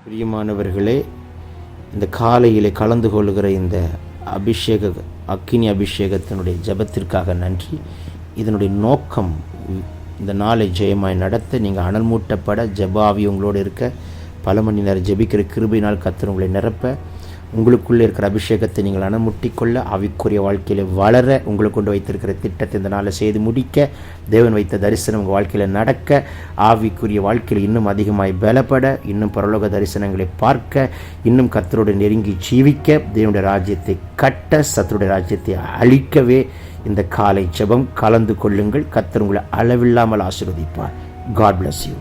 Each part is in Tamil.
பிரியமானவர்களே, இந்த காலையிலே கலந்து கொள்கிற இந்த அக்கினி அபிஷேகத்தினுடைய ஜெபத்திற்காக நன்றி. இதனுடைய நோக்கம் இந்த நாளை ஜெயமாய் நடத்த, நீங்கள் அனல் மூட்டப்பட, ஜெபாவி உங்களோடு இருக்க, பல மணி நேரம் ஜெபிக்கிற கிருபையினால் கர்த்தர் உங்களை நிரப்ப, உங்களுக்குள்ளே இருக்கிற அபிஷேகத்தை நீங்கள் அனமுட்டிக்கொள்ள, ஆவிக்குரிய வாழ்க்கையில் வளர, உங்களுக்கு கொண்டு வைத்திருக்கிற திட்டத்தை இந்த நாளை செய்து முடிக்க, தேவன் வைத்த தரிசனம் உங்கள் வாழ்க்கையில் நடக்க, ஆவிக்குரிய வாழ்க்கையில் இன்னும் அதிகமாய் பலப்பட, இன்னும் பரலோக தரிசனங்களை பார்க்க, இன்னும் கர்த்தரோடு நெருங்கி ஜீவிக்க, தேவனுடைய ராஜ்யத்தை கட்ட, சத்துருடைய ராஜ்யத்தை அழிக்கவே இந்த காலை ஜெபம் கலந்து கொள்ளுங்கள். கர்த்தர் உங்களை அளவில்லாமல் ஆசீர்வதிப்பார். God bless you.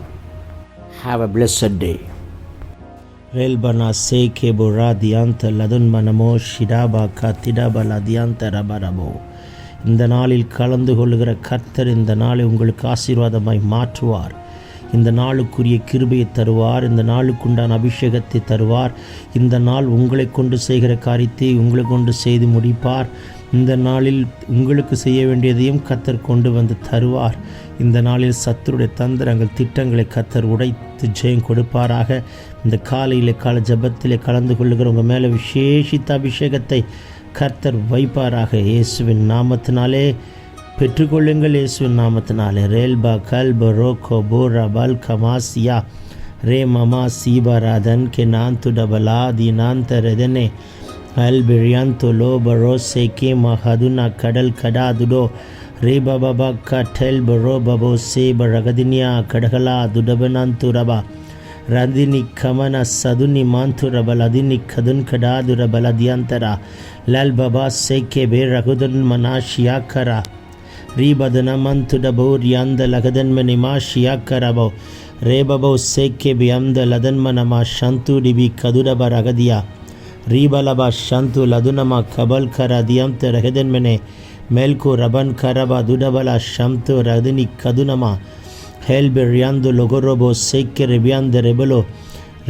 Have a blessed day. Relbana seke boradianta ladun manamo shidaba katidaba ladianta rabarabo. இந்த நாளில் கலந்து கொள்ளுகிற கர்த்தர் இந்த நாளை உங்களுக்கு ஆசீர்வாதமாய் மாற்றுவார். இந்த நாளுக்குரிய கிருபையை தருவார். இந்த நாளுக்குண்டான அபிஷேகத்தை தருவார். இந்த நாள் உங்களை கொண்டு செய்கிற காரியத்தை உங்களை கொண்டு செய்து முடிப்பார். இந்த நாளில் உங்களுக்கு செய்ய வேண்டியதையும் கர்த்தர் கொண்டு வந்து தருவார். இந்த நாளில் சத்துருடைய தந்திரங்கள் திட்டங்களை கர்த்தர் உடைத்து ஜெயம் கொடுப்பாராக. இந்த காலையில் ஜெபத்திலே கலந்து கொள்ளுகிற உங்கள் மேலே விசேஷித்த அபிஷேகத்தை கர்த்தர் வைப்பாராக. இயேசுவின் நாமத்தினாலே பெற்றுக்கொள்ளுங்கள். இயேசுவின் நாமத்தினாலே. ரேல்பா கல்ப ரோகோ போரா பல் கமாசியா ரே மமா சீபராதன் கே நாந்து டபலா தி நாந்தரதனே அல்பிரியாந்தோ லோபரோ சேகே மஹதுனா கடல் கடாதுடோ ரே பபா கட்டெல் பரோ பபோ சேப ரகதினியா கடகலா துடபனாந்துரபா ரதினி கமன சதுனி மாந்துரபல் அதினி கதுன் கடாதுரபல் அதியந்தரா லல் பபா சேகே பே ரகுதன் மனாஷியாக்கரா ரீபதன மந்துடபோ ரியாந்த லகதன்ம நிமாஷியாக்கரபோ ரேபபோ சேகே பி அம்த லதன்மனமா ஷந்து டிபி கதுரப ரகதியா ரீபலபா ஷந்து லதுனமா கபல் கர தியம்த ரகதன்மனே மேல்கோ ரபன் கரபா துடபலா ஷம்து ரதினி கதுனமா ஹெல்பெ ரியாந்து லொகரோபோ சேக்கே ரெபியாந்த ரெபலோ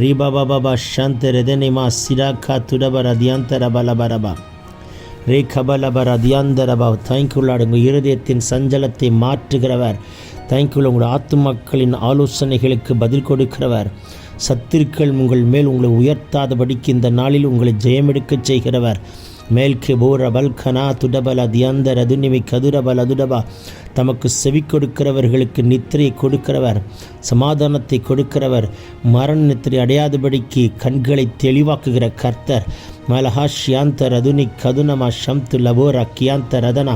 ரீபாபாபா ஷந்த ரெதனிமா சிராக்கா துடபர தியாந்தரபலபரபா ரே கபலபர தியாந்தரபா. தேங்க்யூலாடு. உங்கள் இருதயத்தின் சஞ்சலத்தை மாற்றுகிறவர். தேங்க்யூல. உங்கள் ஆத்துமக்களின் ஆலோசனைகளுக்கு பதில் கொடுக்கிறவர். சத்துருக்கள் உங்கள் மேல் உங்களை உயர்த்தாதபடிக்கு இந்த நாளில் உங்களை ஜெயமெடுக்கச் செய்கிறவர். மேல்கே போரபல் கனா துடபல தியாந்த ரதுனிமி கதுரபல் அதுடபா. தமக்கு செவி கொடுக்கிறவர்களுக்கு நித்திரையை கொடுக்கிறவர், சமாதானத்தை கொடுக்கிறவர், மரண நித்திரை அடையாதபடிக்கு கண்களை தெளிவாக்குகிற கர்த்தர். மலஹா ஷியாந்த ரதுனி கதுனமா ஷம்து லபோரா கியாந்த ரதனா.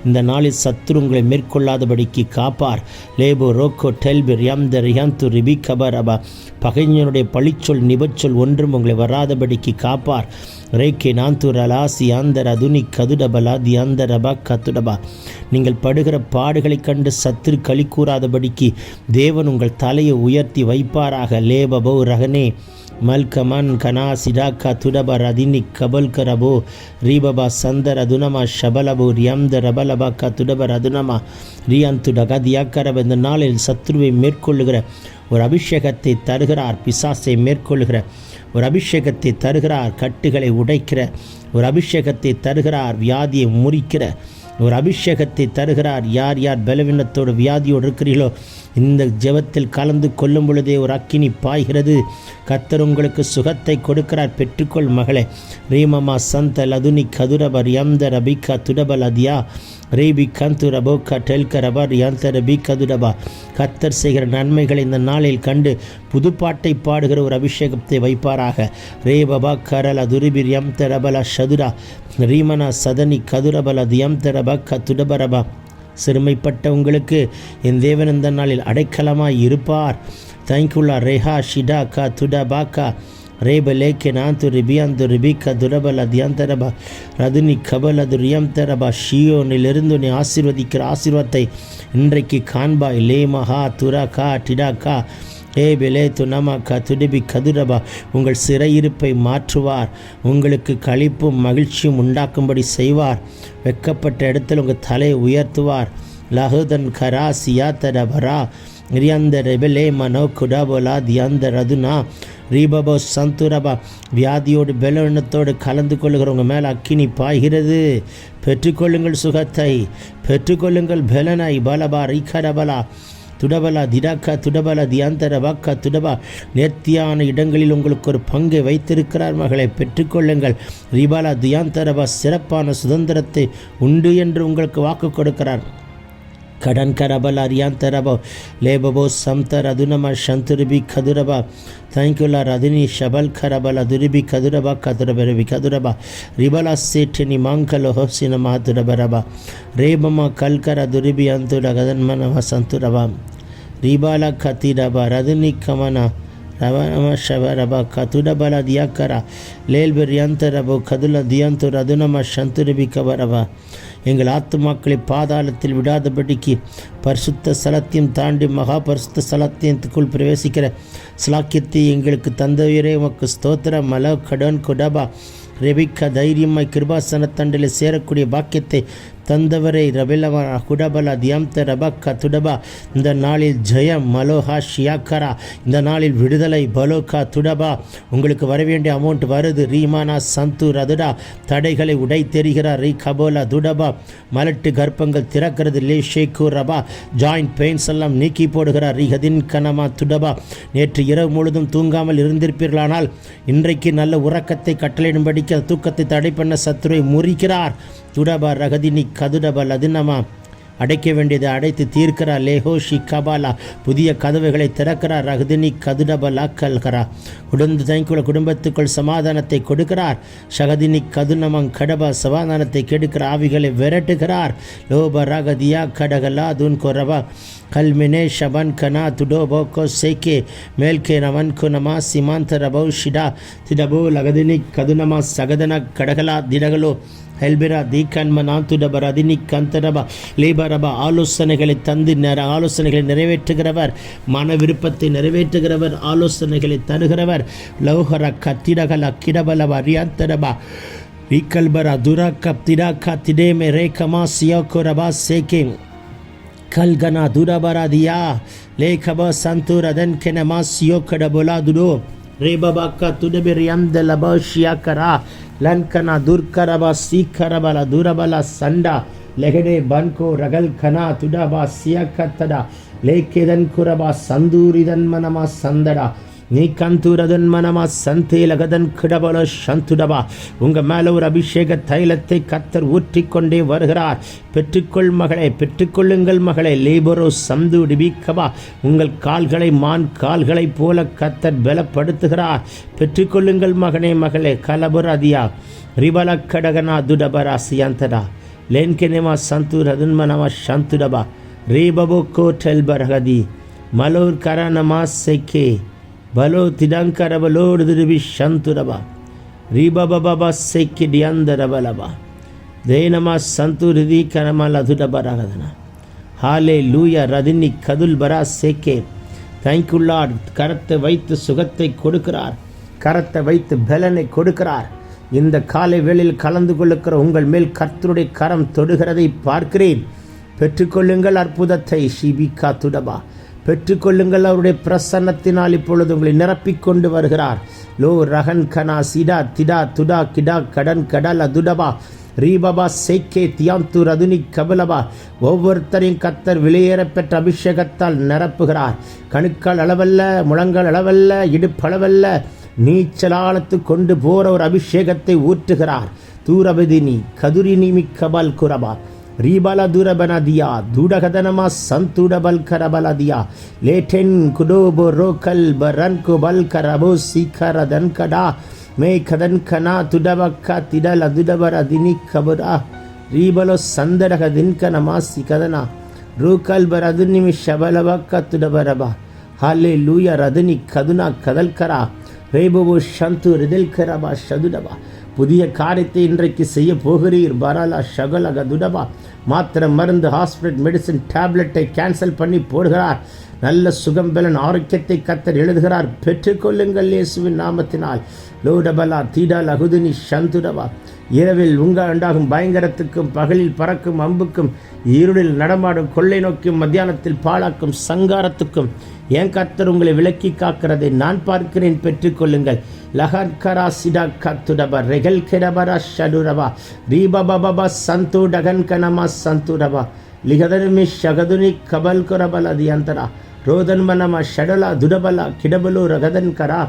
இந்த நாளில் சத்துருங்களை மேற்கொள்ளாதபடிக்கு காப்பார். லேபோ ரோக்கோ டெல்பி ரியாந்த ரியாந்து ரிபி கபரபா. பகைஞனுடைய பழிச்சொல் நிபச்சொல் ஒன்றும் உங்களை வராதபடிக்கு காப்பார். ரேக்கே நாந்தூர் அலாசி ஆந்தர் அதுனி கதுடபலா தியாந்தரபா கத்துடபா. நீங்கள் படுகிற பாடுகளை கண்டு சத்துரு களி கூறாதபடிக்கு தேவன் உங்கள் தலையை உயர்த்தி வைப்பாராக. லேபபோ ரகனே மல்கமன் கனா சிடாக்கா துடப ரதினி கபல்கரபோ ரீபபா சந்தர் அதுனமா ஷபலபோ ரியாந்த ரபலபா கத்துடப ரதுனமா ரியாந்து டகதியாக்கரப. இந்த நாளில் சத்ருவை மேற்கொள்ளுகிற ஒரு அபிஷேகத்தை தருகிறார். பிசாசை மேற்கொள்ளுகிற ஒரு அபிஷேகத்தை தருகிறார். கட்டுகளை உடைக்கிற ஒரு அபிஷேகத்தை தருகிறார். வியாதியை முறிக்கிற ஒரு அபிஷேகத்தை தருகிறார். யார் யார் பலவீனத்தோடு வியாதியோடு இருக்கிறீர்களோ இந்த ஜெபத்தில் கலந்து கொள்ளும் பொழுதே ஒரு அக்கினி பாய்கிறது. கர்த்தர் உங்களுக்கு சுகத்தை கொடுக்கிறார். பெற்றுக்கொள் மகளே. ரீமமா சந்த லதுனி கதுரபர் யம்த ரபிகா துடபல் அதியா ரேபி கந்து ரபோக்கா டெல்க ரபர் யந்த ரபி கதுடபா. கர்த்தர் செய்கிற நன்மைகளை இந்த நாளில் கண்டு புதுப்பாட்டை பாடுகிற ஒரு அபிஷேகத்தை வைப்பாராக. ரே பபா கரல துரிபிர் யம் தரபல ஷதுரா ரீமனா சதனி கதுரபல தியம் தரபா கத்துடபரபா. சிறுமைப்பட்ட உங்களுக்கு என் தேவன் இந்த நாளில் அடைக்கலமாய் இருப்பார். தேங்க்யூலா. ரேஹா ஷிடா கா துடபாக்கா ரேபலேக்கே நாந்து ரிபியாந்து ரிபிகா துரபல தியாந்தரபா ரதுனி கபலது ரியாந்தரபா. ஷியோனிலிருந்து நீ ஆசீர்வதிக்கிற ஆசீர்வாதத்தை இன்றைக்கு காண்பாய். லே மஹா துரா கா டிடா கா ஏ பெலே துனமா கா துடிபி கதுரபா. உங்கள் சிறையிருப்பை மாற்றுவார். உங்களுக்கு களிப்பும் மகிழ்ச்சியும் உண்டாக்கும்படி செய்வார். வெக்கப்பட்ட இடத்தில் உங்கள் தலையை உயர்த்துவார். லஹுதன் கரா சியாத்தரபரா ரியாந்த ரெபலே மனோ குடாபோலா தியாந்த ரதுனா ரீபபோ சந்துரபா. வியாதியோடு பலவீனத்தோடு கலந்து கொள்ளுகிறவங்க மேலே அக்கினி பாய்கிறது. பெற்றுக்கொள்ளுங்கள் சுகத்தை, பெற்றுக்கொள்ளுங்கள் பலனை. பலபா ரிகரபலா துடபலா திடாக்கா துடபலா தியாந்தர வாக்கா துடபா. நேர்த்தியான இடங்களில் உங்களுக்கு ஒரு பங்கை வைத்திருக்கிறார் மகளை, பெற்றுக்கொள்ளுங்கள். ரிபாலா தியாந்தரபா, சிறப்பான சுதந்திரத்தை உண்டு என்று உங்களுக்கு வாக்கு கொடுக்கிறார். கடன் கரபல் அரியாந்தரபோ லேபபோ சம்தர் அதுனமா சந்துருபி கதுரபா. தேங்க்யூலா ரதினி ஷபல் கரபல் அதுருபி கதுரபா கதுரபரபி கதுரபா. ரிபலா சேட்டினி மாங்கலோ ஹோசினமா துரபரபா. ரேபமா கல்கர துருபி அந்துர கதன்மனவா சந்துரபா. ரிபாலா கத்திரபா ரதினி கமனா ரவனம ஷவரபா கதுடபலா தியாக்கரா லேல்பெரியாந்தரபோ கதுல தியாந்துர் அதுனமா சந்துருபி கபரபா. எங்கள் ஆத்துமாக்களை பாதாளத்தில் விடாதபடிக்கு பரிசுத்த ஸ்தலத்தையும் தாண்டி மகா பரிசுத்த ஸ்தலத்திற்குள் பிரவேசிக்கிற ஸ்லாக்கியத்தை எங்களுக்கு தந்தவரே உமக்கு ஸ்தோத்திரம். மல கடன் கொடபா ரெபிக்கா தைரியமாய் கிருபாசனத்தண்டில் சேரக்கூடிய பாக்கியத்தை தந்தவரை ரபிலவா குடபலா தியாம்த ரபக்கா துடபா. இந்த நாளில் ஜெயம் மலோஹா ஷியாக்கரா. இந்த நாளில் விடுதலை பலோகா துடபா. உங்களுக்கு வரவேண்டிய அமௌண்ட் வருது. ரீமானா சந்து ரதுடா. தடைகளை உடை தெரிகிறார். ரீ கபோலா துடபா. மலட்டு கர்ப்பங்கள் திறக்கிறது. லே ஷேக்கு ரபா. ஜாயிண்ட் பெயின்ஸ் எல்லாம் நீக்கி போடுகிறார். ரீஹதின் கனமா துடபா. நேற்று இரவு முழுதும் தூங்காமல் இருந்திருப்பீர்களானால் இன்றைக்கு நல்ல உறக்கத்தை கட்டளையிடும்படிக்கு தூக்கத்தை தடை பண்ண சத்துருவை முறிக்கிறார். துடபா ரகதினி கதுடபல் அதினமா. அடைக்க வேண்டியதை அடைத்து தீர்க்கிறார். லேஹோஷி கபாலா. புதிய கதவுகளை திறக்கிறார். ரகதினி கதுடபலா கல்கரா. குடும்பத்துக்குள் சமாதானத்தை கொடுக்கிறார். ஷகதினி கதுனமங் கடபா. சமாதானத்தை கெடுக்கிற ஆவிகளை விரட்டுகிறார். லோப ரகதியா கடகலா துன் கொரபா. கல்மினே ஷபன் கனா துடோபோகோ சேக்கே மேல்கே நமன் குனமா சிமாந்த ரபௌ ஷிடா திடபோ லகதினி கதுனமா சகதன கடகலா திடகலோ ஹெல்பிரா தீகன்மனா துடபர் அதினி கந்தரபா லேபரபா. ஆலோசனைகளை தந்து ஆலோசனைகளை நிறைவேற்றுகிறவர், மன விருப்பத்தை நிறைவேற்றுகிறவர், ஆலோசனைகளை தருகிறவர். லௌஹர கத்திடகல கிடபலவ அரியாந்தரபா ரீகல்பரா துராக்க திடாக்கா திடேமே ரேகமா சியோகுரபா சேகே கல்கனா துரபரா தியா லேகபா சந்துரதன் கெனமா சியோகடபுலா துடோ ரேபபாக்கா துடபெரியம் தலபா ஷியாக்கரா லன்கனா துர்கரபா சீக்கரபல துரபல சண்டா லெகடே பன்கோ ரகல் கனா துடபா சியக்கத்தடா லேக்கெதன் குரபா சந்தூரிதன் மனமா சந்தடா நீ கந்தூரதன் மனமா சந்தே லகதன் கிடபல சந்துடபா. உங்கள் மேலே ஒரு அபிஷேக தைலத்தை கத்தர் ஊற்றிக்கொண்டே வருகிறார். பெற்றுக்கொள் மகளே, பெற்றுக்கொள்ளுங்கள் மகளே. லேபரோ சந்து டிபிக்கபா. உங்கள் கால்களை மான் கால்களைப் போல கத்தர் பலப்படுத்துகிறார். பெற்றுக்கொள்ளுங்கள் மகனே மகளே. கலபுரதியா ரிபல கடகனா துடபரா சியந்தடா லேன்கெனமா சந்தூர் அதுன்மனமா சந்துடபா ரேபபோ கோட்டல் பரகதி மலோர் கரணமா செக்கே பலோ திடங்கரபலோடு திருபி சந்துரபா ரீபபபா செக்கி டியந்தரபலபா தேனமா சந்துரிதி கரமா லதுடபரகதனா. ஹாலே லூயா ரதினி கதுல் பரா சேக்கே. தேங்க்யூலாட். கரத்தை வைத்து சுகத்தை கொடுக்கிறார். கரத்தை வைத்து பலனை கொடுக்கிறார். இந்த காலை வேளையில் கலந்து கொள்ளுக்கிற உங்கள் மேல் கர்த்தருடைய கரம் தொடுகிறதை பார்க்கிறேன். பெற்றுக்கொள்ளுங்கள் அற்புதத்தை. ஷிபிகா துடபா. பெற்றுக்கொள்ளுங்கள். அவருடைய பிரசன்னத்தினால் இப்பொழுது உங்களை நிரப்பிக்கொண்டு வருகிறார். லோ ரகன் கனா சிடா திடா துடா கிடா கடன் கடல் அதுடபா ரீபபா சேக்கே தியாந்து ரதுனி கபலபா. ஒவ்வொருத்தரையும் கத்தர் வெளியேறப்பெற்ற அபிஷேகத்தால் நிரப்புகிறார். கணுக்கள் அளவல்ல, முழங்கள் அளவல்ல, இடுப்பளவல்ல, நீச்சலாலத்து கொண்டு போற ஒரு அபிஷேகத்தை ஊற்றுகிறார். தூரபதினி கதுரினி மிக்கபல் குரபா ரீபல துரபனதியா துடகதனமா சந்துடபல் கரபலதியா லேட்டென் குடோபோ ரோக்கல் பரன்கு பல் கரபோ சீக்கரதன் கடா மே கதன் கனா துடபக்கா திடல் அதுடபர் அதினி கபரா ரீபலோ சந்தடக தின்கனமா சிகதனா ரூக்கல் பர் அதுனிமி ஷபலபக்கா துடபரபா. ஹாலே லூயா ரதுனி கதுனா கதல்கரா ரேபோ சந்து ரிதல்கரபா ஷதுடபா. புதிய காரியத்தை இன்றைக்கு செய்ய போகிறீர். பரலா ஷகலக துடபா. மாத்திரை மருந்து ஹாஸ்பிட்டல் மெடிசின் டேப்லெட்டை கேன்சல் பண்ணி போடுகிறார். நல்ல சுகம் பலன் ஆரோக்கியத்தை கத்தர் எழுதுகிறார். பெற்றுக்கொள்ளுங்கள் இயேசுவின் நாமத்தினால். லோடபலா தீடா லகுதினி சந்துடவா. இரவில் உண்டாகும் பயங்கரத்துக்கும் பகலில் பறக்கும் அம்புக்கும் இருளில் நடமாடும் கொள்ளை நோக்கியும் மத்தியானத்தில் பாழாக்கும் சங்காரத்துக்கும் என் கர்த்தர் உங்களை விலக்கி காக்கிறதை நான் பார்க்கிறேன், பெற்றுக்கொள்ளுங்கள். லஹன்கரா சிடா கத்துடபா ரெகல் கெடபரா ஷடுரபா ரீபபபா சந்து டகன் கனமா சந்துடபா லிகதனுமி ஷகதுனி கபல் கொரபல தியந்தரா ரோதன்மனமா ஷடலா துடபலா கிடபலு ரகதன் கரா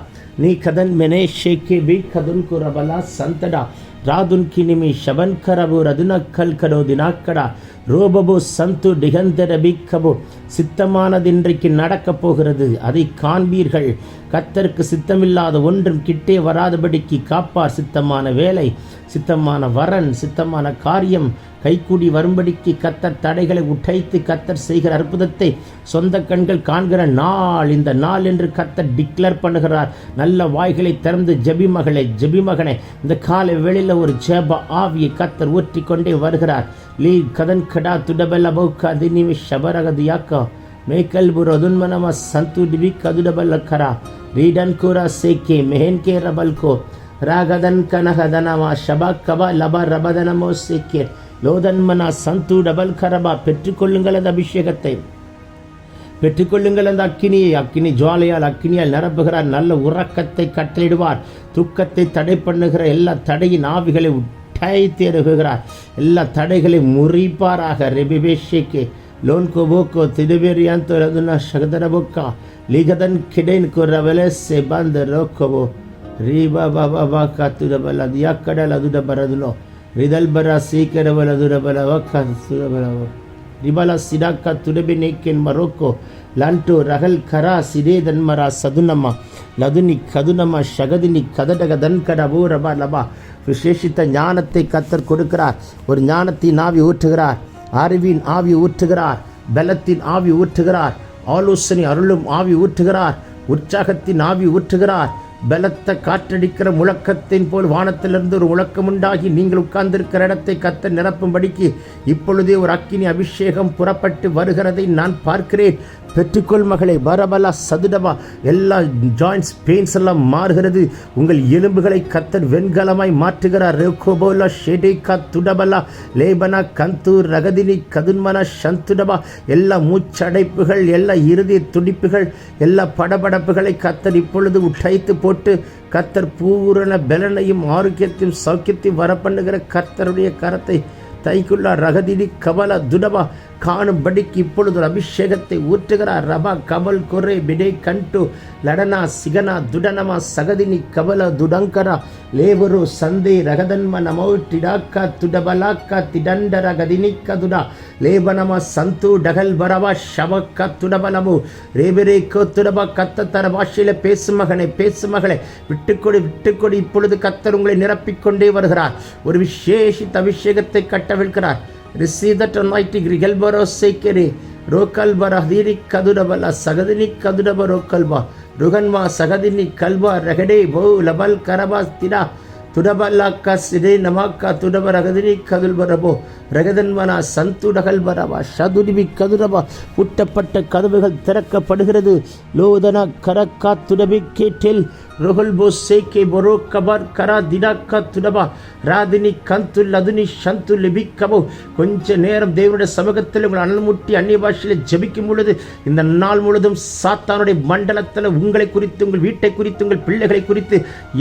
நீ கதன் மெனே ஷேக்கே பி கதுன் குரபலா சந்தடா ராதுன் கினிமி ஷபன் கரபு ரதுனக்கல் கரோ தினாக்கடா ரோபபு சந்து டிகந்தர பிக்கபு. சித்தமானது இன்றைக்கு நடக்கப் போகிறது, அதை காண்பீர்கள். கர்த்தருக்கு சித்தமில்லாத ஒன்றும் கிட்டே வராதபடிக்கு காப்பார். சித்தமான வேலை, சித்தமான வரன், சித்தமான காரியம் கைகூடி வரும்படிக்கு கர்த்தர் தடைகளை உடைத்து கர்த்தர் செய்கிற அற்புதத்தை சொந்த கண்கள் காண்கிற நாள் இந்த நாள் என்று கர்த்தர் டிக்ளேர் பண்ணுகிறார். நல்ல வாய்களை திறந்து ஜெபி மகளே, ஜெபி மகனே, இந்த காலை வேளையில் ஒரு ஜெப ஆவியை கர்த்தர் ஊற்றி கொண்டே வருகிறார். லீ கதன் கடா துடபல பௌக்கா தினிமி ஷபரகதியாக்கா மேக்கல் புரோதுன்மனமா சந்து டிபி கதுடபல கரா ரீடன் கூரா சேக்கே மெஹன் கே ரபல்கோ ராகதன் கனகதனமா ஷபா கபா லபா ரபதனமோ சேக்கே லோதன்மனா சந்து டபல் கரபா. பெற்றுக்கொள்ளுங்கள் அந்த அபிஷேகத்தை, பெற்றுக்கொள்ளுங்கள் அந்த அக்கினியை. அக்கினி ஜுவாலையால் அக்கினியால் நிரப்புகிறார். நல்ல உறக்கத்தை கட்டளிடுவார். தூக்கத்தை தடை பண்ணுகிற எல்லா தடையின் ஆவிகளை உடைத்தேறுகிறார். எல்லா தடைகளை முறிப்பாராக. ரெபிபேஷேக்கே லோன் கோபோக்கோ திடுபேரியாந்தோ ரதுனா ஷகதரபோக்கா லிகதன் கிடேன் குரவலே செபந்த ரோக்கோபோ ரீபா பாபா பாக்கா துடபல தியாக்கடல் அதுடபரதுலோ ரிதல்பரா சீக்கிரபல துடபல வக்கா சுடபலவோ ரிபலா சிடாக்கா துடபி நேக்கேன் மரோக்கோ லண்டோ ரகல் கரா சிரேதன்மரா சதுனமா லதுனி கதுனமா ஷகதினி கதடக தன்கடபோ ரபா லபா. விசேஷித்த ஞானத்தை கர்த்தர் கொடுக்கிறார். ஒரு ஞானத்தின் ஆவி ஊற்றுகிறார், அறிவின் ஆவி ஊற்றுகிறார், பலத்தின் ஆவி ஊற்றுகிறார், ஆலோசனை அருளும் ஆவி ஊற்றுகிறார், உற்சாகத்தின் ஆவி ஊற்றுகிறார். பலத்த காற்றடிக்கிற முழக்கத்தின் போல் வானத்திலிருந்து ஒரு முழக்கம் உண்டாகி நீங்கள் உட்கார்ந்திருக்கிற இடத்தை கர்த்தர் நிரப்பும்படிக்கு இப்பொழுதே ஒரு அக்கினி அபிஷேகம் புறப்பட்டு வருகிறதை நான் பார்க்கிறேன். பெற்றுக்கொள் மகளே. பரபலா சதுடபா. எல்லா ஜாயின்ட்ஸ் பெயின்ஸ் எல்லாம் மாறுகிறது. உங்கள் எலும்புகளை கர்த்தர் வெண்கலமாய் மாற்றுகிறார். ரெகோபோலா ஷெடேகா துடபலா லேபனா கந்து ரகதினி கதுன்மனா சந்துடபா. எல்லா மூச்சடைப்புகள், எல்லா இறுதி துடிப்புகள், எல்லா படபடப்புகளை கர்த்தர் இப்பொழுது உடைத்து போட்டு கர்த்தர் பூரண பலனையும் ஆரோக்கியத்தையும் சௌக்கியத்தையும் வரப்பண்ணுகிற கர்த்தருடைய கரத்தை தைக்குள்ளா ரகதினி கபல துடபா காணும்படிக்கு இப்பொழுது ஒரு அபிஷேகத்தை ஊற்றுகிறார். ரபா கமல் கொரே பிடே கண்டு லடனா சிகனா துடனமா சகதினி கபல துடங்கரா லேவரு சந்தே ரகதன்ம நமௌட்டிடாக்கா துடபலாக்கா திடண்ட ரகதினி கதுடா லேபனமா சந்து டகல் பரவா ஷவக்கா துடபலமு ரேபரே கோத்துடபா. கத்தத்தர பாஷையில பேசு மகனே, பேசு மகளே, விட்டுக்கொடு விட்டுக்கொடு. இப்பொழுது கத்தர் உங்களை நிரப்பிக்கொண்டே வருகிறார். ஒரு விசேஷித்த அபிஷேகத்தை கட்டவிழ்கிறார். Receive that anointing. Rigelbaro sekere rokalbara diri kadurabala sagadini kaduraba rokalba ruganma sagadini kalba ragade bo labal karaba tira tudaballaka side namaka tudaba ragadini kadulbarabo ரகதன்மனா சந்து டகல்பரவா ஷதுடிபி கதுரபா. புட்டப்பட்ட கதவுகள் திறக்கப்படுகிறது. லோதனா கரக்கா துடபி கேட்டெல் ரொகல்போ சேக்கே பொரோ கபர் கரா திடாக்கா துடபா ராதினி கந்து லதுனி சந்து லிபிக்கபோ. கொஞ்ச நேரம் தேவனுடைய சமூகத்தில் உங்கள் அனல்முட்டி அந்நிய பாஷையில் ஜபிக்கும் பொழுது இந்த நாள் முழுதும் சாத்தானுடைய மண்டலத்தில் உங்களை குறித்து, உங்கள் வீட்டை குறித்து, உங்கள் பிள்ளைகளை குறித்து,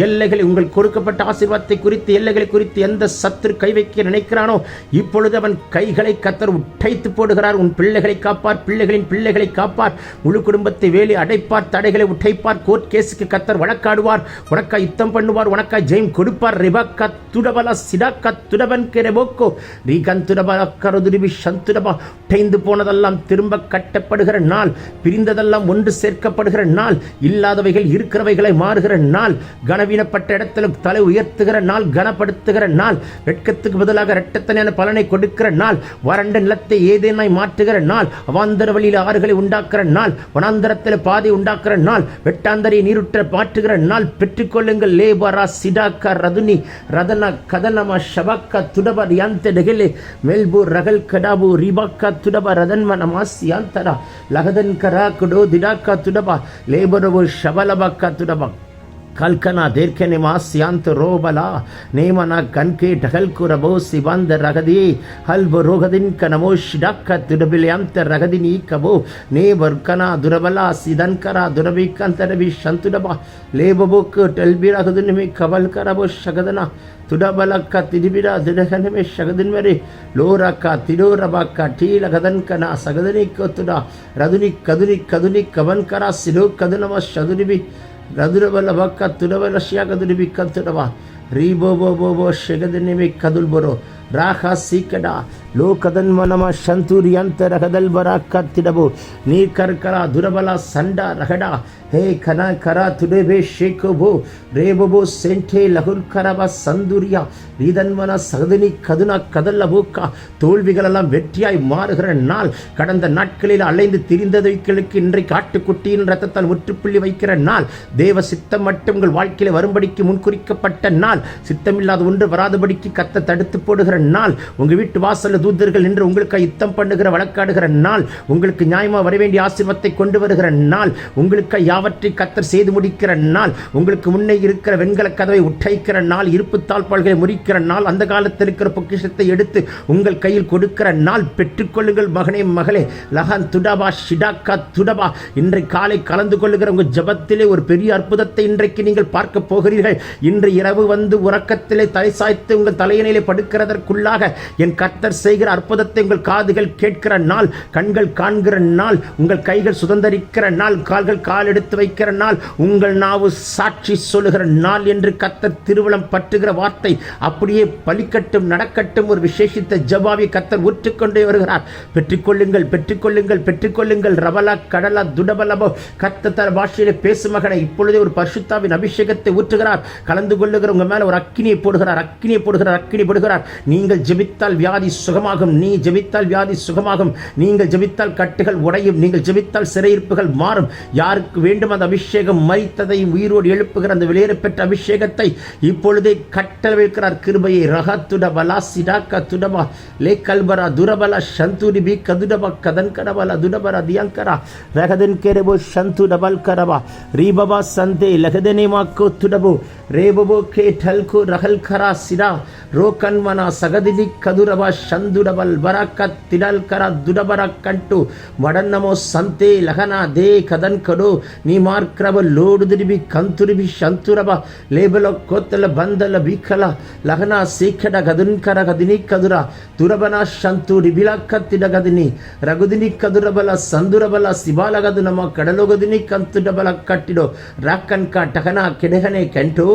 எல்லைகளை, உங்கள் கொடுக்கப்பட்ட ஆசீர்வாதத்தை குறித்து, எல்லைகளை குறித்து எந்த சத்துரு கை வைக்க நினைக்கிறானோ இப்பொழுது அவன் கைகளை கர்த்தர் உடைத்து போடுகிறார். உன் பிள்ளைகளை காப்பார், பிள்ளைகளின் பிள்ளைகளை காப்பார், முழு குடும்பத்தை வேலி அடைப்பார், தடைகளை உடைப்பார், கோர்ட் கேஸுக்கு கர்த்தர் வழக்காடுவார், உனக்காய் யுத்தம் பண்ணுவார், உனக்காய் ஜெயம் கொடுப்பார். ரிபக்கா துடபலா சிடாக்கா துடபன் கெரபோக்கோ ரீகன் துடபலா கருதுரிபி சந்துடபா. உடைந்து போனதெல்லாம் திரும்ப கட்டப்படுகிற நாள், பிரிந்ததெல்லாம் ஒன்று சேர்க்கப்படுகிற நாள், இல்லாதவைகள் இருக்கிறவைகளை மாறுகிற நாள், கனவீனப்பட்ட இடத்துல தலை உயர்த்துகிற நாள், கனப்படுத்துகிற நாள், வெட்கத்துக்கு பதிலாக இரட்டத்தனையான பலனை கொடுக்கிற நாள், வறண்ட நிலத்தை ஏதேனாய் மாற்றுகிற நாள், அவாந்தர வழியில் ஆறுகளை உண்டாக்குற நாள், வனாந்தரத்தில் பாதை உண்டாக்குற நாள், வெட்டாந்தரை நீருற்ற மாற்றுகிற நாள். பெற்றுக்கொள்ளுங்கள். லேபரா சிடாக்கா ரதுனி ரதனா கதனமா ஷபாக்கா துடபா யாந்த டெகலே மெல்பு ரகல் கடாபு ரிபாக்கா துடபா ரதன்ம நமாஸ் யாந்தரா லகதன் கரா குடோ திடாக்கா துடபா லேபரவு ஷபலபாக்கா துடபா. கல்கனா தேர்க்கனி மாசியாந்த ரோபலா நேமனா கண்கே டகல்குரபோ சிவாந்த ரகதி ஹல்போ ரோகதின் கனமோ ஷிடாக்க துடபிலியாந்த ரகதினி கபோ நேவர்கனா துரபலா சிதன்கரா துரபிகந்தரபி சந்துடபா லேபபோக்கு டெல்பிரகதுனிமி கவல்கரபோ ஷகதனா துடபலக்க திடிபிரா திடகனமே ஷகதின்வரே லோரக்கா திடோரபாக்கா டீலகதன்கனா சகதனி கோத்துடா ரதுனி கதுனி கதுனி கவன்கரா சிலோ கதுனம சதுரிபி ரதுரபல பக்க துடபல ஷியா கதுரிபி கத்துடவா ரீபோபோபோபோ ஷகதினிமி கதுல்பொரோ ராகா சீக்கடா லோ கதன்மனம சந்தூரியந்த ரகதல் பராக்கா திடபோ நீர் கர்கரா துரபலா சண்டா ரகடா ஹே கனா கரா துடபே ஷேகோபோ ரேபோபோ சென்டே லகுல் கரபா சந்துரியா ரீதன்மன சகதினி கதுனா கதல்ல போக்கா தோல்விகளெல்லாம் வெற்றியாய் மாறுகிற நாள். கடந்த நாட்களில் அலைந்து திரிந்தவைகளுக்கு இன்றைக்கு ஆட்டுக்குட்டியின் ரத்தத்தால் முற்றுப்புள்ளி வைக்கிற நாள். தேவ சித்தம் மட்டும் உங்கள் வாழ்க்கையில வரும்படிக்கு முன்குறிக்கப்பட்ட நாள். சித்தமில்லாத ஒன்று வராதபடிக்கு கத்த தடுத்து போடுகிற நாள். உங்க வீட்டு வாசல்ல தூதர்கள் நின்று உங்களுக்கு யுத்தம் பண்ணுகிற வழக்காடுகிற நாள். உங்களுக்கு நியாயமா வர வேண்டிய ஆசீர்வாதத்தை கொண்டு வருகிற நாள். உங்களுக்கு யாவற்றை கத்தர் செய்து முடிக்கிற நாள். உங்களுக்கு முன்னே இருக்கிற வெண்கல கதவை உடைக்கிற நாள். இருப்பு தாழ்பாள்களை முறிக்கிற நாள். அந்த காலத்தில் இருக்கிற பொக்கிஷத்தை எடுத்து உங்கள் கையில் கொடுக்கிற நாள். பெற்றுக்கொள்ளுங்கள் மகனே மகளே. லஹன் துடபா ஷிடாக்கா துடபா. இன்றைக்கு காலை கலந்து கொள்ளுகிற உங்கள் ஜபத்திலே ஒரு பெரிய அற்புதத்தை இன்றைக்கு நீங்கள் பார்க்க போகிறீர்கள். இன்று இரவு வந்து உறக்கத்திலே தலை சாய்த்து உங்கள் தலையினிலே படுக்கிறதற்குள்ளாக என் கர்த்தர் செய்கிற அற்புதத்தை உங்கள் காதுகள் கேட்கிற நாள். கண்கள் காண்கிற நாள். உங்கள் கைகள் சுதந்தரிக்கிற நாள். கால்கள் கால் எடுத்து வைக்கிற நாள். உங்கள் நாவு சாட்சி சொல்லுகிற நாள் என்று கர்த்தர் திருவலம் பற்றுகிற வார்த்தை அப்படியே பலிக்கட்டும் நடக்கட்டும். ஒரு விசேஷித்த ஜபாவை கர்த்தர் ஊற்றிக்கொண்டே வருகிறார். பெற்றுக்கொள்ளுங்கள் பெற்றுக்கொள்ளுங்கள் பெற்றுக்கொள்ளுங்கள். ரபலா கடலா துடபலபோ. கர்த்தர் பாஷையிலே பேசும் மகனை இப்பொழுதே ஒரு பரிசுத்தாவின் அபிஷேகத்தை ஊற்றுகிறார். கலந்து கொள்ளுகிற உங்க மேல ஒரு அக்கினியை போடுகிறார். அக்கினியை போடுகிறார். அக்கினி போடுகிறார். நீங்கள் ஜெபித்தால் வியாதி சுகமாகும். நீ ஜெபித்தால் வியாதி சுகமாகும். நீங்கள் ஜெபித்தால் கட்டுகள் உடையும். நீங்கள் ஜெபித்தால் சிறையிருப்புகள் மாறும். யாருக்கு வேண்டும் அந்த அபிஷேகம் மரித்ததையும் உயிரோடு எழுப்புகிற அந்த வெளியேற பெற்ற அபிஷேகத்தை இப்பொழுதே கட்டளையிடுகிறார். கிருபையை ரகத்துட பலா சிடாக்க துடபா லே கல்பரா துரபலா சந்துரிபி கதுடபா கதன் கடபலா துடபரா தியங்கரா ரகதன் கேரபோ சந்து டபல் கரபா ரீபபா சந்தே லகதனே மாக்கோ துடபோ ரேபபோ கே டல்கோ ரகல் கரா சிடா ரோகன்மனா சகதினி கதுரபா சந்துடபல் பராக்க திடல் கரா துடபரா கண்டு வடன்னமோ சந்தே லகனா தே கதன் கடு நீ மார்க்ரப லோடு திரிபி கந்துரிபி சந்துரபா லேபல கோத்தல பந்தல பீக்கலா லகனா சீக்கட கதுன்கர கதினி கதுரா துரபனா சந்து ரிபிலாக்க திடகதினி ரகுதினி கதுரபல சந்துரபல சிபாலகது நம கடலோகதினி கந்துடபல கட்டிடோ ராக்கன் கா டகனா ಕೆಡಗನೆ ಕೆಂಟು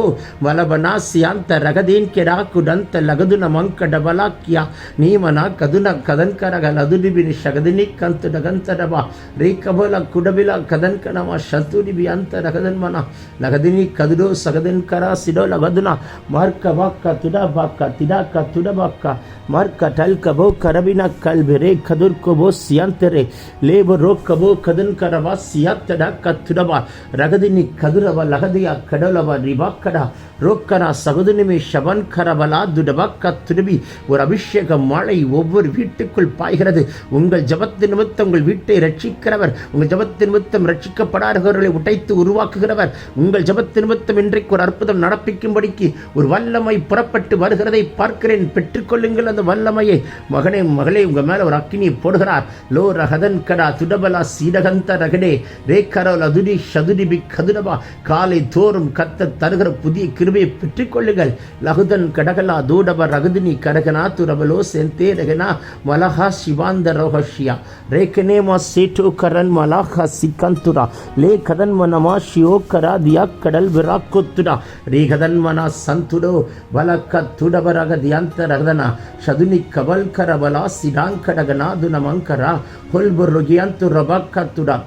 ವಲಬನಾ ಸಿಯಾಂತ ರಗದೀನ್ ಕೆಡಾಕುಡಂತ ಲಗದುನ ಮಂಕಡಬಲಾಕ್ಯ ನೀಮನ ಕದುನ ಕದನ್ಕರಗ ಲದುಡಿಬಿನಿ ಶಗದಿನಿ ಕಂತು ಡಗಂತಡಬ ರೇಕಬಲ ಕುಡಬಿಲ ಕದನ್ಕನಮ ಶತುಡಿಬಿ ಅಂತ ರಗದನ್ಮನ ಲಗದಿನಿ ಕದುಡೋ ಸಗದನ್ಕರ ಸಿಡೋ ಲಗದುನ ಮಾರ್ಕ ಬಾಕ್ಕ ತುಡಬಾಕ್ಕ ತಿಡಾಕ ತುಡಬಾಕ್ಕ ಮಾರ್ಕ ಟಲ್ಕಬೋ ಕರಬಿನ ಕಲ್ಬೆರೆ ಕದುರ್ಕೊಬೋ ಸಿಯಾಂತರೆ ಲೇಬ ರೋಕ್ಕಬೋ ಕದನ್ಕರವ ಸಿಯಾತ್ತಡ ಕತ್ತುಡಬ ರಗದಿನಿ ಕದುರವ ಲಗದಿಯ கடலவ ரிபாக்கடா ரோக்கனா சகுதுனிமே ஷபன் கரபலா துடபக்க துடுபி. ஒரு அபிஷேக மழை ஒவ்வொரு வீட்டுக்குள் பாய்கிறது. உங்கள் ஜபத்தின் நிமித்தம் உங்கள் வீட்டை ரட்சிக்கிறவர். உங்கள் ஜபத்தின் நிமித்தம் ரட்சிக்கப்படாதவர்களை உடைத்து உருவாக்குகிறவர். உங்கள் ஜபத்தின் நிமித்தம் இன்றைக்கு ஒரு அற்புதம் நடப்பிக்கும்படிக்கு ஒரு வல்லமை புறப்பட்டு வருகிறதை பார்க்கிறேன். பெற்றுக்கொள்ளுங்கள் அந்த வல்லமையை. மகனே மகளே, உங்க மேல ஒரு அக்கினியை போடுகிறார். லோ ரகதன் கடா துடபலா சீடகந்த ரகடே ரேக்கரோல் அதுடி சதுடிபி கதுடபா. காலை தோறும் கத்த தருகிற புதிய கிருபையை பெற்றுக்கொள்ளுங்கள். லகுதன் கடகலா தூடப ரகுதினி கடகனா துரபலோ செந்தே ரகனா மலஹா சிவாந்த ரோஹஷியா ரேக்கனே மா சேட்டோ கரன் மலாஹா சிக்கந்துரா லே கதன் மனமா ஷியோ கரா தியா கடல் விராக்கொத்துடா ரீகதன் மனா சந்துடோ வலக்க துடபரக தியாந்த ரகதனா சதுனி கபல் கரபலா சிடாங்கடகனா துனமங்கரா ஹொல்புருகியந்து ரபக்கத்துடா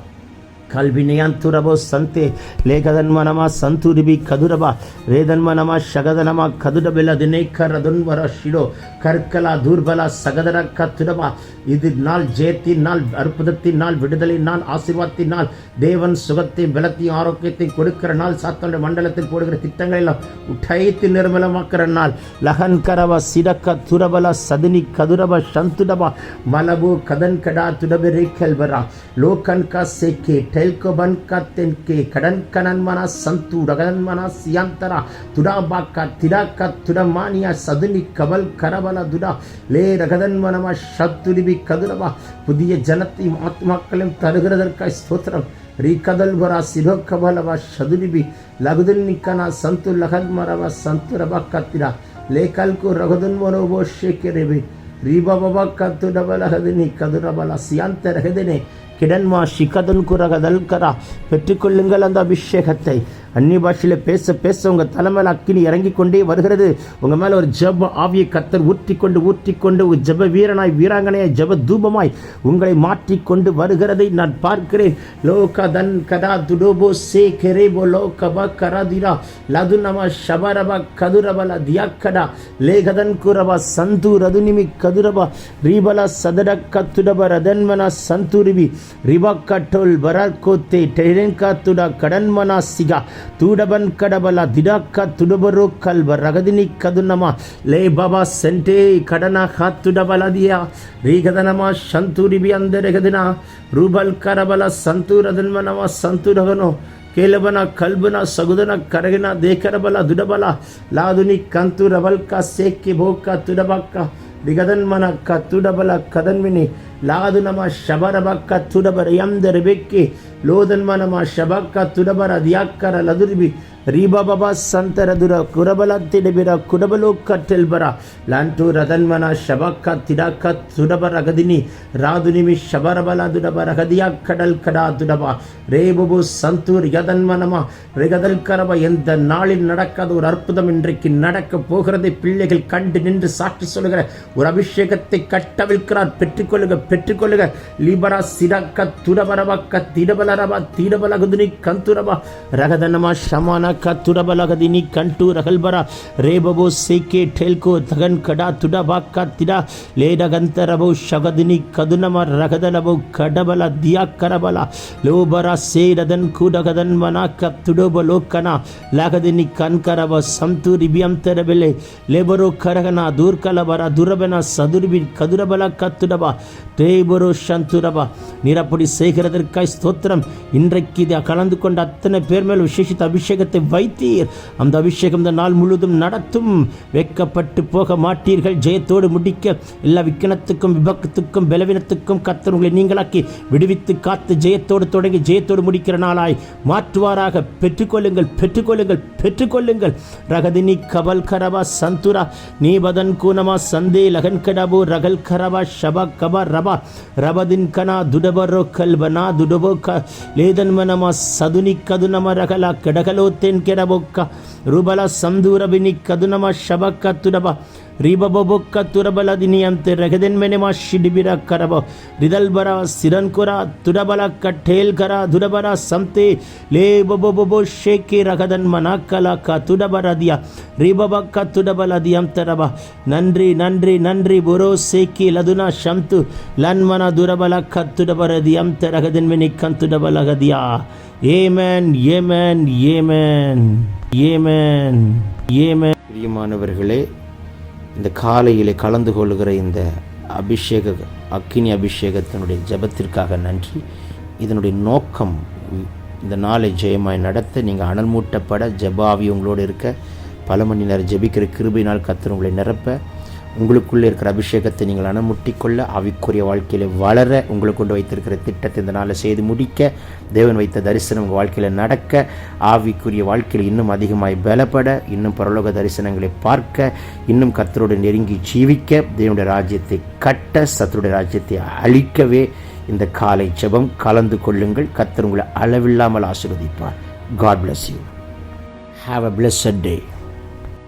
கல்வினயந்துரபோ சந்தே லேகதன்மனமா சந்துரிபி கதுரபா வேதன்மனமா ஷகதனமா கதுடபெல தினேக்கரதுன்வர ஷிடோ கற்கலா தூர்பலா சகதர கத்துடபா. இது நாள் ஜெயத்தின் நாள், அற்புதத்தின் நாள், விடுதலின் நாள், ஆசீர்வாதத்தின் நாள். தேவன் சுகத்தையும் பலத்தையும் ஆரோக்கியத்தையும் கொடுக்கிற நாள். சாத்தானுடைய மண்டலத்தில் போடுகிற திட்டங்களை எல்லாம் உடைத்து நிர்மலமாக்குற நாள். லகன் கரவா சிடக்க துரபலா சதினி கதுரபா சந்துடபா மலபு கதன் கடா துடபெரை கல்வரா லோகன் கா சேக்கே ಟೆಲ್ಕೊಬನ್ ಕತ್ತೆನ್ಕೆ ಕಡನ್ ಕನನ್ ಮನ ಸಂತು ರಗನ್ ಮನ ಸಿಯಾಂತರ ತುಡಾಬಾಕ ತಿಡಾಕ ತುಡಮಾನಿಯ ಸದುನಿ கபல் கரபல துடா லே ரகதன்மனம சத்துரிபி கதுரபா புதிய ஜனத்தையும் ஆத்மாக்களையும் தருகிறதற்காய் ஸ்தோத்திரம் ரீகதல் வரா சிரோக்கபலவா சதுரிபி லகுதுல் நிக்கனா சந்து லகல் மரவா சந்து ரபா கத்திரா லேகல்கு ரகதுன்மனோபோ ஷேக்கரேபி ரீபா பபா கத்துடபலகதினி கதுரபல சியாந்த ரகதினே கிடன்மா ஷிகதல் குரகதல் கரா பெற்றுக்கொள்ளுங்கள் அந்த அபிஷேகத்தை. அந்நிய பாஷையில் பேச பேச உங்கள் தலைமையில் அக்கினி இறங்கி கொண்டே வருகிறது. உங்கள் மேலே ஒரு ஜப ஆவியை கத்தர் ஊற்றிக்கொண்டு ஒரு ஜப வீரனாய் வீராங்கனையாய் ஜப தூபமாய் உங்களை மாற்றிக்கொண்டு வருகிறதை நான் பார்க்கிறேன். லோக தன் கதா துடோபோ சே கெரேபோ லோகபா கராதிரா லது நம ஷபரபா கதுரபல தியாக்கடா லேகதன் குரபா சந்து ரதுனிமி கதுரபா ரீபலா சதடக்க துடப ரதன்மனா சந்துரிபி ரிபா கட்டோல் பராக்கோத்தே டெரென்கா துடா கடன்மனா சிகா தூடபன் கடபல திடாக்க துடபரோ கல்வ ரகதினி கதுனமா லே பாபா சென்டே கடனா ஹாத்துடபலதியா ரீகதனமா சந்தூரிபி அந்த ரெகதினா ரூபல் கரபல சந்தூரதன்மனமா சந்தூரகனோ கேலபன கல்பன சகுதன கரகின தேக்கரபல துடபல லாதுனி கந்து ரவல்கா சேக்கி போக்கா துடபக்கா ரிகதன்மனக்க துடபல கதன்மினி லாது நம ಶಬರಬಕ್ಕ ತುಡಬರ ಯಂದರ ಬೆಕ್ಕಿ ಲೋದನ್ಮನಮ ಶಬಕ್ಕ ತುಡಬರ ದಿಯಾಕ್ಕರ ಲದುರಿಬಿ ರೀಬಾಬಾ ಸಂತರ ದುರ ಕುರಬಲ ತಿಡಬಿರ ಕುಡಬಲೋ ಕಟ್ಟೆಲ್ ಬರ ಲಾಂಟು ರದನ್ಮನ ಶಬಕ್ಕ ತಿಡಕ ತುಡಬರ ಗದಿನಿ ರಾದುನಿಮಿ ಶಬರಬಲ ದುಡಬರ ಗದಿಯ கடல் கடா துடபா ரேபபு சந்தூர் யதன்மனமா ரிகதல் கரபா. எந்த நாளில் நடக்காத ஒரு அற்புதம் இன்றைக்கு நடக்க போகிறதை பிள்ளைகள் கண்டு நின்று சாட்சி சொல்லுகிற ஒரு அபிஷேகத்தை கட்டவிழ்க்கிறார். பெற்றுக்கொள்ளுக லிபரா சிடக்க துடபரபக்க திடபலரபா திடபலகுதினி கந்துரபா ரகதனமா ஷமான கத்துடபலகதினி கண்டு ரகல்பரா ரேபபோ சேக்கே டெல்கோ தகன் கடா துடபாக்க திடா லேடகந்தரபோ ஷகதினி கதுனம ரகதலபோ கடபல தியாக்கரபலா லோபரா சேரதன் கூடகதன் மனாக்க துடோபலோக்கனா லகதினி கன்கரப சந்தூரிபியந்தரபெலே லேபரோ கரகனா தூர்கலபரா துரபனா சதுர்பி கதுரபல கத்துடபா டேபரோ சந்துரபா. நீரப்படி செய்கிறதற்காய் ஸ்தோத்திரம். இன்றைக்கு இதை கலந்து கொண்ட அத்தனை பேர் மேல் விசேஷித்த அபிஷேகத்தை வைத்தீர். அந்த அபிஷேகம் இந்த நாள் முழுவதும் நடத்தும். வெட்கப்பட்டு போக மாட்டீர்கள். ஜெயத்தோடு முடிக்க எல்லா விக்கனத்துக்கும் விபத்துக்கும் பலவீனத்துக்கும் கர்த்தர் உங்களை நீங்களாக்கி விடுவித்து காத்து ஜெயத்தோடு தொடங்கி ஜெயத்தோடு முடிக்கிற நாளாய் மாற்றுவாராக. பெற்றுக்கொள்ளுங்கள். ரகதினி கபல் கரபா சந்துரா நீபதன் கூனமா சந்தே லகன் கடபோ ரகல் கரபா ஷபா கபா ரபா ரபதின் கனா துடபரோ கல்பனா துடபோக்க லேதன்மனமா சதுனி கதுனம ரகலா கடகலோ தென் கெடபோக்க ருபல சந்தூரபினி கதுனம ஷபக்க துடபா ರಿಬಬೊಕ್ಕ ತುರಬಲದಿನಿಯಂತೆ ರಗದೆನ್ಮೆನೆಮ ಶಿಡಿಬಿರ ಕರಬ ರಿದಲ್ಬರ ಸಿರನ್ಕುರ ತುಡಬಲ ಕಟ್ಟೇಲ್ಕರ ದುಡಬರ ಸಂತೆ ಲೇ ಬೊಬೊಬೊಬೊ ಶೇಕಿ ರಗದನ್ ಮನಕಲ ಕ ತುಡಬರದಿಯ ರಿಬಬಕ್ಕ ತುಡಬಲದಿಯಂತರಬ நன்றி புரோ சேக்கி லதுனா ஷம்து லன்மன துரபல கத்துடபரதியம்த ரகதென்மெனி கந்துடபலகதியா. ஏமேன். பிரியமானவர்களே, இந்த காலையிலே கலந்து கொள்கிற இந்த அக்கினி அபிஷேகத்தினுடைய ஜபத்திற்காக நன்றி. இதனுடைய நோக்கம் இந்த நாளை ஜெயமாய் நடத்த, நீங்கள் அனல் மூட்டப்பட, ஜபாவி உங்களோடு இருக்க, பல மணி நேரம் ஜெபிக்கிற கிருபையினால் கர்த்தர் உங்களை நிரப்ப, உங்களுக்குள்ளே இருக்கிற அபிஷேகத்தை நீங்கள் அனமுட்டிக்கொள்ள, ஆவிக்குரிய வாழ்க்கையில் வளர உங்களுக்கு கொண்டு வைத்திருக்கிற திட்டத்தை இந்த நாளை செய்து முடிக்க, தேவன் வைத்த தரிசனம் உங்கள் வாழ்க்கையில் நடக்க, ஆவிக்குரிய வாழ்க்கையில் இன்னும் அதிகமாய் பலப்பட, இன்னும் பரலோக தரிசனங்களை பார்க்க, இன்னும் கர்த்தரோடு நெருங்கி ஜீவிக்க, தேவனுடைய ராஜ்யத்தை கட்ட, சத்துருடைய ராஜ்யத்தை அழிக்கவே இந்த காலை ஜெபம். கலந்து கொள்ளுங்கள். கர்த்தர் உங்களை அளவில்லாமல் ஆசீர்வதிப்பார். God bless you. Have a blessed day.